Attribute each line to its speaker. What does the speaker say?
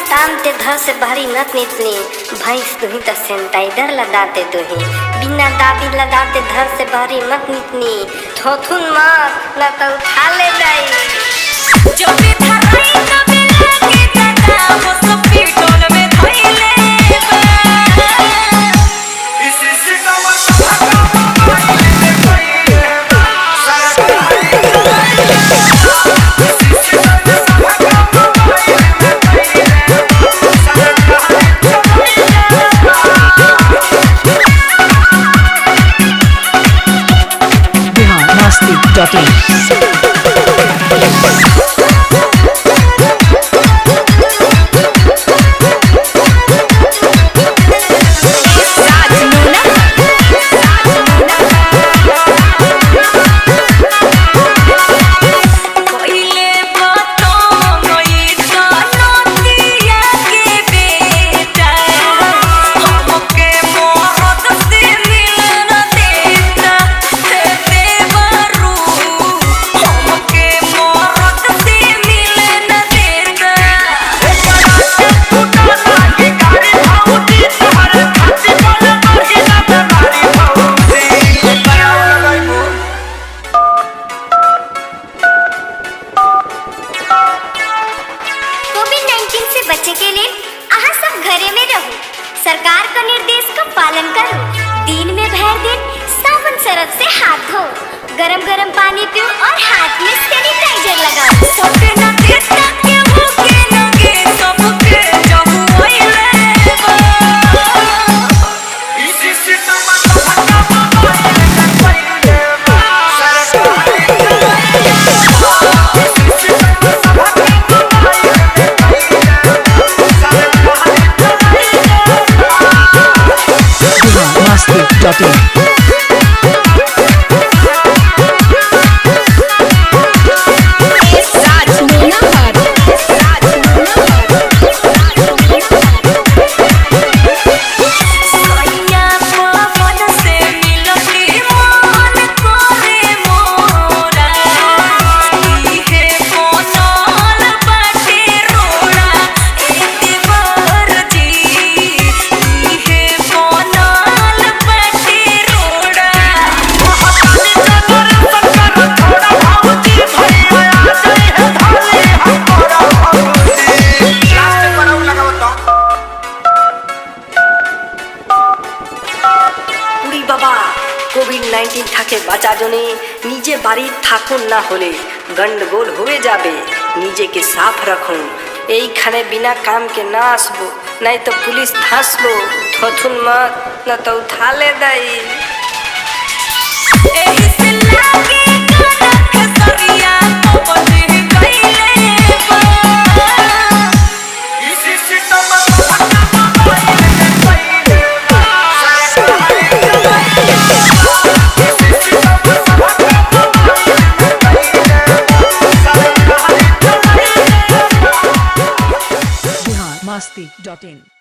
Speaker 1: तामते धर से भारी नत नितनी भैंस दुही त सैनिटाइजर लगाते दुही बिना दाबी लगाते धर से भारी मत नितनी थोथुन मत न तो उठा ले जाई जो भी धराई तबे लागे दादा वो सब पीटोल में धइले इसी से कमर बच्चे के लिए आहा सब घरे में रहो सरकार का निर्देश का पालन करो दिन में भर दिन साबुन सरफ से हाथ धो गरम गरम पानी पियो और हाथ में सैनिटाइजर लगाओ सबके ना देता के भूखे ना के सबके जब होइले इसी सिस्टम में कोविड-19 থাকে বাঁচা জনে নিজে বাড়ির থাকুন না হলে গন্ডগোল হয়ে যাবে নিজেকে সাফ রাখুন এইখানে বিনা কাম के ना আসবো नहीं तो पुलिस धासबो थथुन मत न तो उठा ले दाई एही से लागे कनक सरिया तो बजे गइले इसी सिस्टम
Speaker 2: masti.in